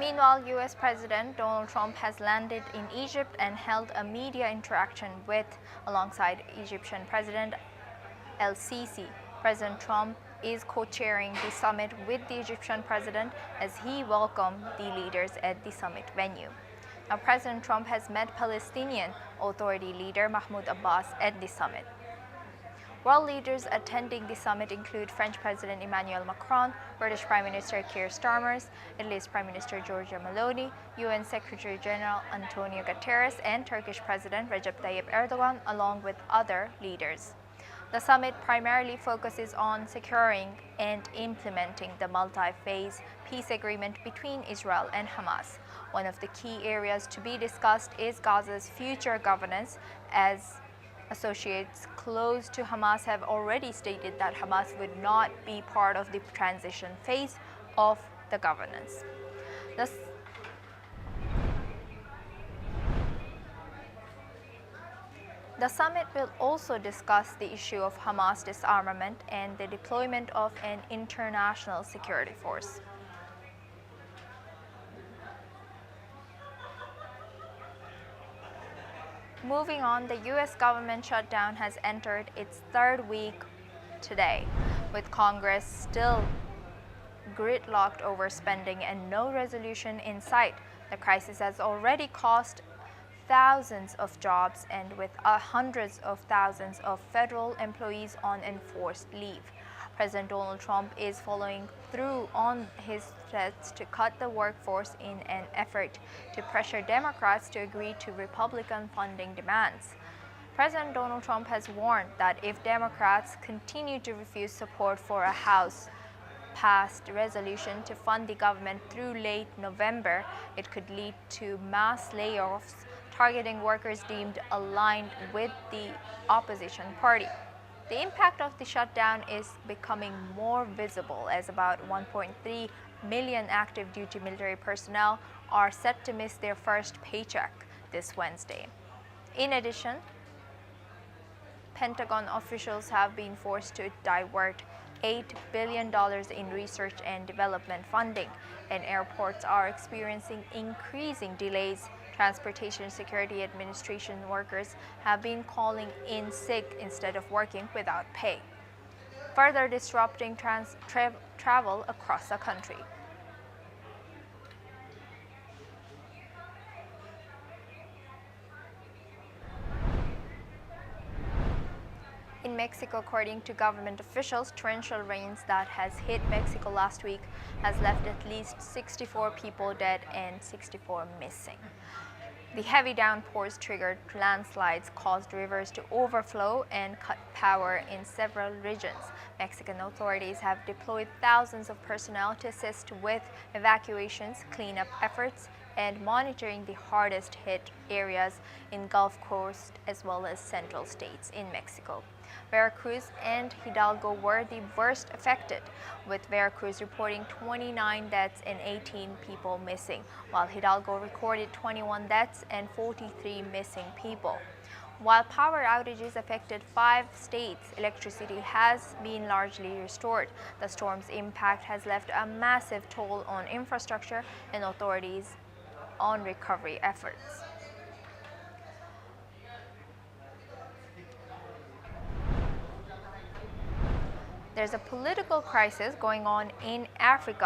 Meanwhile, US President Donald Trump has landed in Egypt and held a media interaction alongside Egyptian President El-Sisi. President Trump is co-chairing the summit with the Egyptian president as he welcomed the leaders at the summit venue. Now, President Trump has met Palestinian Authority leader Mahmoud Abbas at the summit. World leaders attending the summit include French President Emmanuel Macron, British Prime Minister Keir Starmer, Italy's Prime Minister Giorgia Meloni, UN Secretary General Antonio Guterres, and Turkish President Recep Tayyip Erdogan, along with other leaders. The summit primarily focuses on securing and implementing the multi-phase peace agreement between Israel and Hamas. One of the key areas to be discussed is Gaza's future governance, as associates close to Hamas have already stated that Hamas would not be part of the transition phase of the governance. The summit will also discuss the issue of Hamas disarmament and the deployment of an international security force. Moving on, the US government shutdown has entered its third week today, with Congress still gridlocked over spending and no resolution in sight. The crisis has already cost thousands of jobs and with hundreds of thousands of federal employees on enforced leave. President Donald Trump is following through on his threats to cut the workforce in an effort to pressure Democrats to agree to Republican funding demands. President Donald Trump has warned that if Democrats continue to refuse support for a House-passed resolution to fund the government through late November, it could lead to mass layoffs targeting workers deemed aligned with the opposition party. The impact of the shutdown is becoming more visible as about 1.3 million active duty military personnel are set to miss their first paycheck this Wednesday. In addition, Pentagon officials have been forced to divert $8 billion in research and development funding, and airports are experiencing increasing delays. Transportation Security Administration workers have been calling in sick instead of working without pay, further disrupting travel across the country. In Mexico, according to government officials, torrential rains that has hit Mexico last week has left at least 64 people dead and 64 missing. The heavy downpours triggered landslides, caused rivers to overflow, and cut power in several regions. Mexican authorities have deployed thousands of personnel to assist with evacuations, cleanup efforts, and monitoring the hardest hit areas in Gulf Coast as well as central states in Mexico. Veracruz and Hidalgo were the worst affected, with Veracruz reporting 29 deaths and 18 people missing, while Hidalgo recorded 21 deaths and 43 missing people. While power outages affected 5 states, electricity has been largely restored. The storm's impact has left a massive toll on infrastructure and authorities on recovery efforts. There's a political crisis going on in Africa.